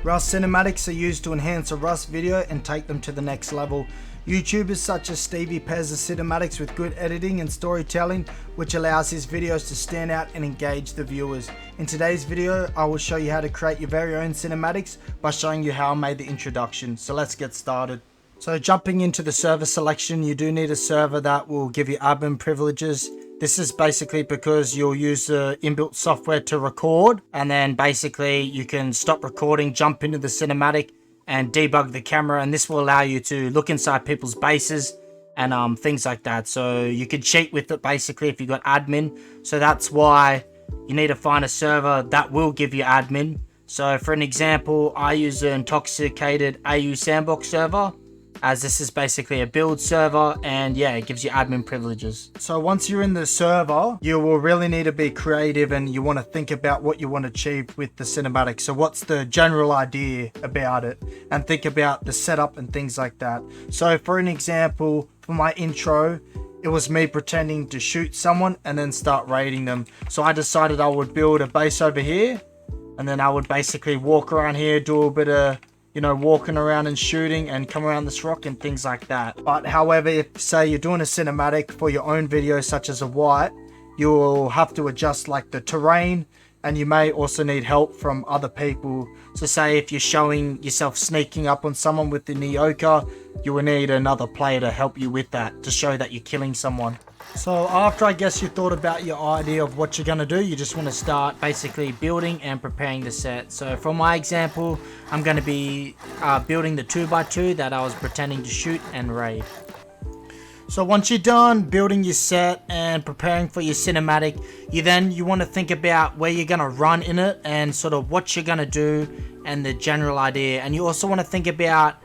Rust cinematics are used to enhance a Rust video and take them to the next level. YouTubers such as Stevie pairs the cinematics with good editing and storytelling, which allows his videos to stand out and engage the viewers. In today's video, I will show you how to create your very own cinematics by showing you how I made the introduction. So let's get started. So jumping into the server selection, you do need a server that will give you admin privileges. This is basically because you'll use the inbuilt software to record, and then basically you can stop recording, jump into the cinematic and debug the camera, and this will allow you to look inside people's bases and things like that. So you can cheat with it basically if you got admin. So that's why you need to find a server that will give you admin. So for an example, I use an intoxicated AU sandbox server, as this is basically a build server, and yeah, it gives you admin privileges. So once you're in the server, you will really need to be creative and you want to think about what you want to achieve with the cinematic. So what's the general idea about it, and think about the setup and things like that. So for an example, for my intro, it was me pretending to shoot someone and then start raiding them. So I decided I would build a base over here, and then I would basically walk around here, do a bit of walking around and shooting and come around this rock and things like that. But however, if say you're doing a cinematic for your own video such as a white, you will have to adjust like the terrain, and you may also need help from other people. So say if you're showing yourself sneaking up on someone with the Nyoka, you will need another player to help you with that, to show that you're killing someone. So after I guess you thought about your idea of what you're going to do, you just want to start basically building and preparing the set. So for my example, I'm going to be building the 2x2 that I was pretending to shoot and raid. So once you're done building your set and preparing for your cinematic, you want to think about where you're going to run in it and sort of what you're going to do and the general idea. And you also want to think about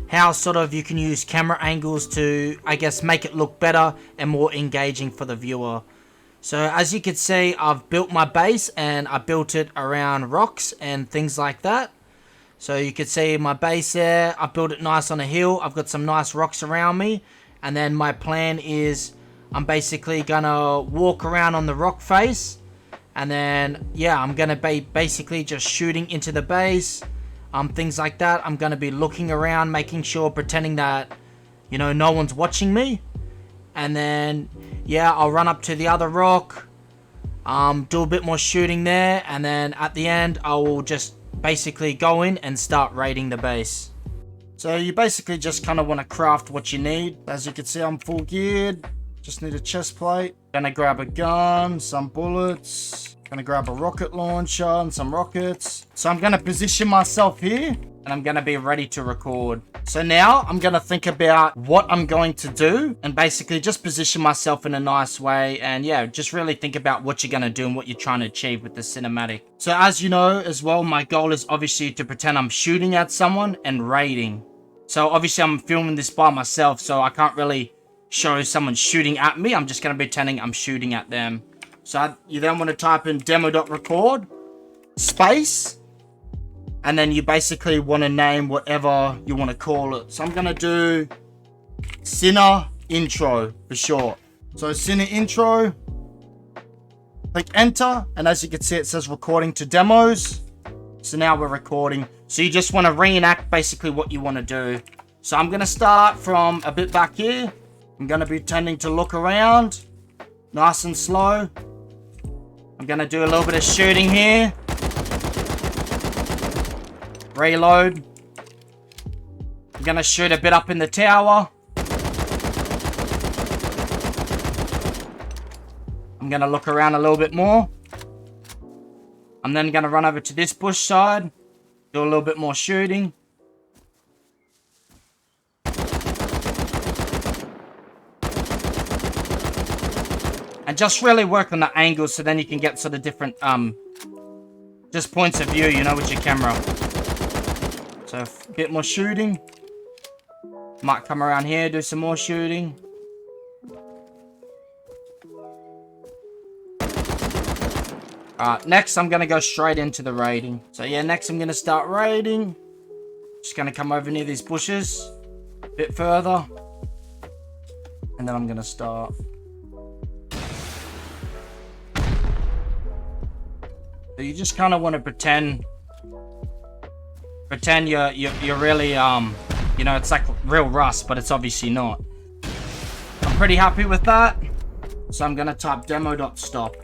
how sort of you can use camera angles to, I guess, make it look better and more engaging for the viewer. So as you can see, I've built my base and I built it around rocks and things like that. So you can see my base there, I built it nice on a hill. I've got some nice rocks around me. And then my plan is I'm basically gonna walk around on the rock face. And then, yeah, I'm gonna be basically just shooting into the base. Things like that. I'm going to be looking around, making sure, pretending that, no one's watching me. And then, yeah, I'll run up to the other rock, do a bit more shooting there. And then at the end, I will just basically go in and start raiding the base. So you basically just kind of want to craft what you need. As you can see, I'm full geared. Just need a chest plate. Gonna grab a gun, some bullets. Gonna grab a rocket launcher and some rockets. So I'm gonna position myself here and I'm gonna be ready to record. So now I'm gonna think about what I'm going to do and basically just position myself in a nice way, and yeah, just really think about what you're gonna do and what you're trying to achieve with the cinematic. So as you know as well, my goal is obviously to pretend I'm shooting at someone and raiding. So obviously I'm filming this by myself, so I can't really show someone shooting at me. I'm just gonna be pretending I'm shooting at them. So you then want to type in demo.record space, and then you basically want to name whatever you want to call it. So I'm going to do Cine Intro for short. So Cine Intro, click enter, and as you can see it says recording to demos. So now we're recording. So you just want to reenact basically what you want to do. So I'm going to start from a bit back here. I'm going to be tending to look around nice and slow. I'm going to do a little bit of shooting here. Reload. I'm going to shoot a bit up in the tower. I'm going to look around a little bit more. I'm then going to run over to this bush side. Do a little bit more shooting. And just really work on the angles so then you can get sort of different, just points of view, with your camera. So a bit more shooting. Might come around here, do some more shooting. Alright, next I'm going to go straight into the raiding. So yeah, next I'm going to start raiding. Just going to come over near these bushes. A bit further. And then I'm going to start. So you just kind of want to pretend Pretend you're really, you know, it's like real rust, but it's obviously not. I'm pretty happy with that. So I'm going to type demo.stop.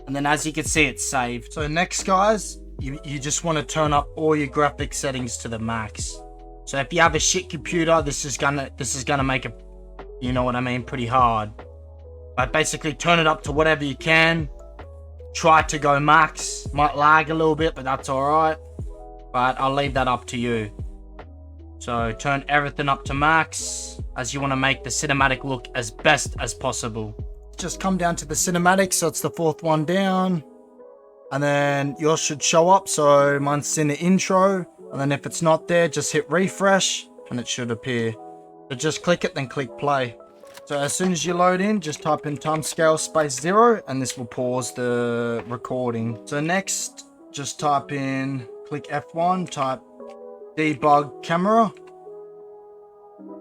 And then as you can see, it's saved. So next, guys, you just want to turn up all your graphic settings to the max. So if you have a shit computer, this is gonna make it, you know what I mean, pretty hard. But basically turn it up to whatever you can. Try to go max. Might lag a little bit, but that's alright. But I'll leave that up to you. So turn everything up to max, as you want to make the cinematic look as best as possible. Just come down to the cinematic, so it's the fourth one down. And then yours should show up, so mine's in the intro. And then if it's not there, just hit refresh and it should appear. So just click it, then click play. So as soon as you load in, just type in timescale space 0 and this will pause the recording. So next, just type in, click F1, type debugcamera.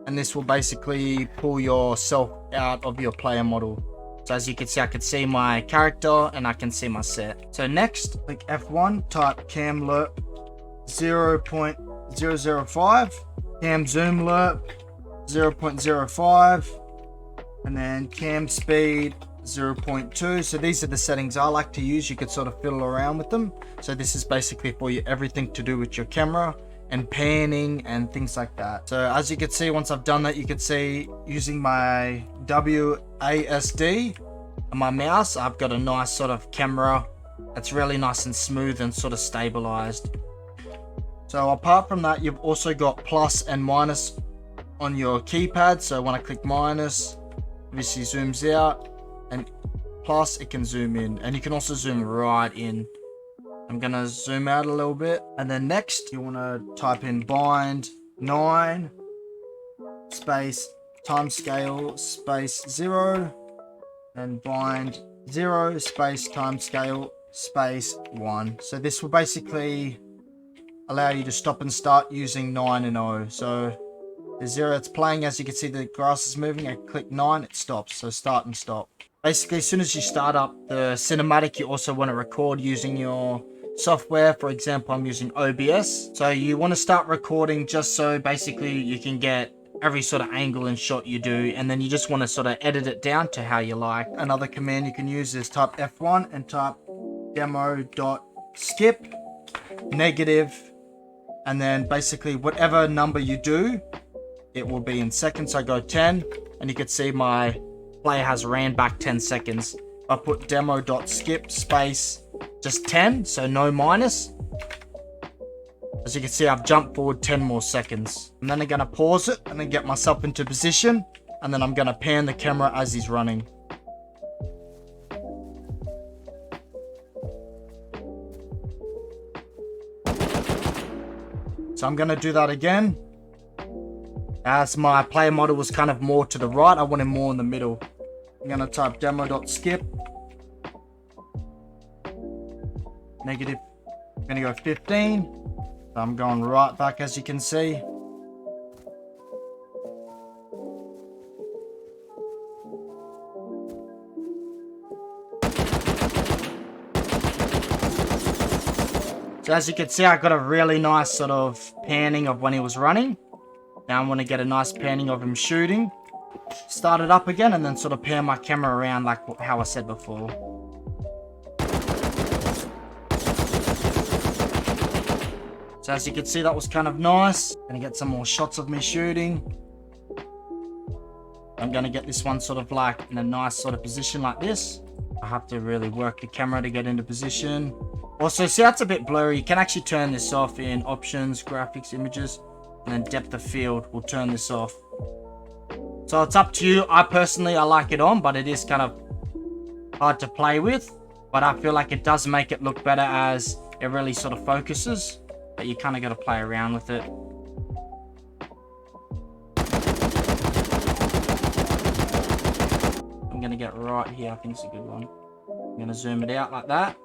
And this will basically pull yourself out of your player model. So as you can see, I can see my character and I can see my set. So next, click F1, type camlerp 0.005, camzoomlerp 0.05, and then camspeed 0.2. So these are the settings I like to use. You could sort of fiddle around with them. So this is basically for you everything to do with your camera and panning and things like that. So as you can see, once I've done that, you can see using my WASD and my mouse, I've got a nice sort of camera that's really nice and smooth and sort of stabilized. So apart from that, you've also got plus and minus on your keypad. So when I click minus, obviously zooms out, and plus it can zoom in, and you can also zoom right in. I'm gonna zoom out a little bit, and then next you want to type in bind 9 space timescale space 0 and bind 0 space timescale space 1. So this will basically allow you to stop and start using 9 and 0. So the 0, it's playing, as you can see the grass is moving. I click 9, it stops. So start and stop. Basically, as soon as you start up the cinematic, you also want to record using your software. For example, I'm using OBS. So you want to start recording just so basically you can get every sort of angle and shot you do, and then you just want to sort of edit it down to how you like. Another command you can use is type F1 and type demo.skip negative, and then basically whatever number you do, it will be in seconds. So I go 10, and you can see my player has ran back 10 seconds. I put demo.skip space just 10, so no minus. As you can see, I've jumped forward 10 more seconds. And then I'm gonna pause it and then get myself into position, and then I'm gonna pan the camera as he's running. So I'm gonna do that again. As my player model was kind of more to the right, I want him more in the middle. I'm gonna type demo.skip negative. I'm gonna go 15. So I'm going right back, as you can see. So as you can see, I got a really nice sort of panning of when he was running. Now I want to get a nice panning of him shooting. Start it up again and then sort of pan my camera around like how I said before. So as you can see, that was kind of nice. Gonna get some more shots of me shooting. I'm gonna get this one sort of like in a nice sort of position like this. I have to really work the camera to get into position. Also, see, that's a bit blurry. You can actually turn this off in options, graphics, images, and then depth of field. We'll turn this off. So it's up to you. I like it on, but it is kind of hard to play with. But I feel like it does make it look better as it really sort of focuses. But you kind of got to play around with it. I'm going to get right here. I think it's a good one. I'm going to zoom it out like that.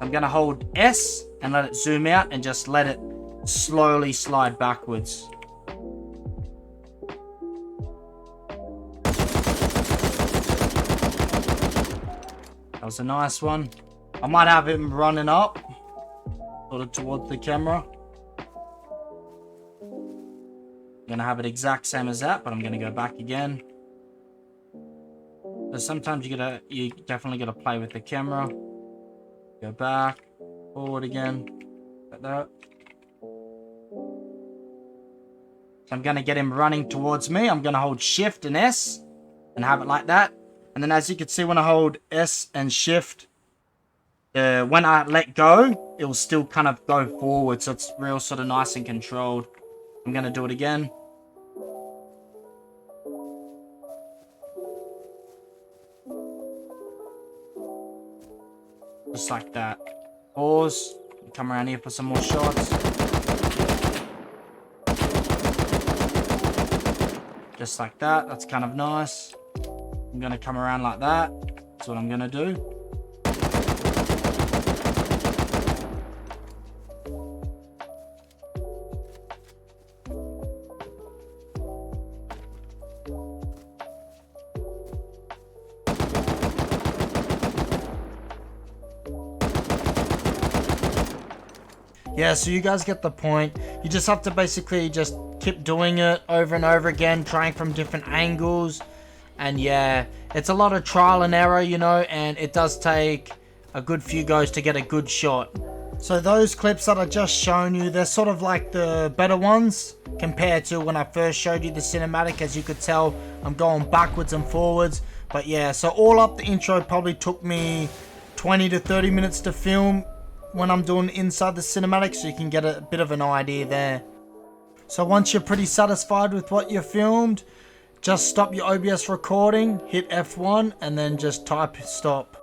I'm going to hold S and let it zoom out and just let it slowly slide backwards. That was a nice one. I might have him running up sort of towards the camera. I'm gonna have it exact same as that, but I'm gonna go back again. So sometimes you definitely gotta play with the camera. Go back, forward again, like that. So I'm gonna get him running towards me. I'm gonna hold Shift and S and have it like that. And then as you can see, when I hold S and Shift, when I let go, it will still kind of go forward. So it's real sort of nice and controlled. I'm gonna do it again. Just like that. Pause. Come around here for some more shots. Just like that. That's kind of nice. I'm going to come around like that. That's what I'm going to do. Yeah, so you guys get the point. You just have to basically just keep doing it over and over again, trying from different angles. And yeah, it's a lot of trial and error, you know, and it does take a good few goes to get a good shot. So those clips that I just shown you, they're sort of like the better ones compared to when I first showed you the cinematic. As you could tell, I'm going backwards and forwards. But yeah, so all up the intro probably took me 20 to 30 minutes to film when I'm doing inside the cinematic, so you can get a bit of an idea there. So once you're pretty satisfied with what you filmed, just stop your OBS recording, hit F1, and then just type stop.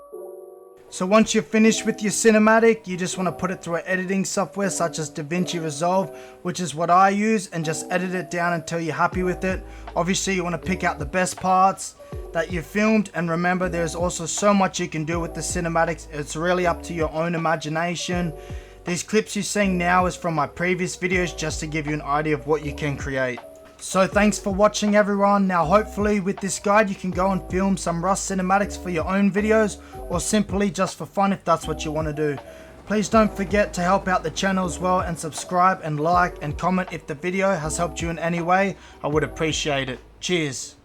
So once you're finished with your cinematic, you just want to put it through an editing software such as DaVinci Resolve, which is what I use, and just edit it down until you're happy with it. Obviously you want to pick out the best parts that you filmed, and remember there's also so much you can do with the cinematics. It's really up to your own imagination. These clips you're seeing now is from my previous videos, just to give you an idea of what you can create. So thanks for watching everyone. Now hopefully with this guide you can go and film some Rust cinematics for your own videos, or simply just for fun if that's what you want to do. Please don't forget to help out the channel as well, and subscribe and like and comment if the video has helped you in any way. I would appreciate it. Cheers.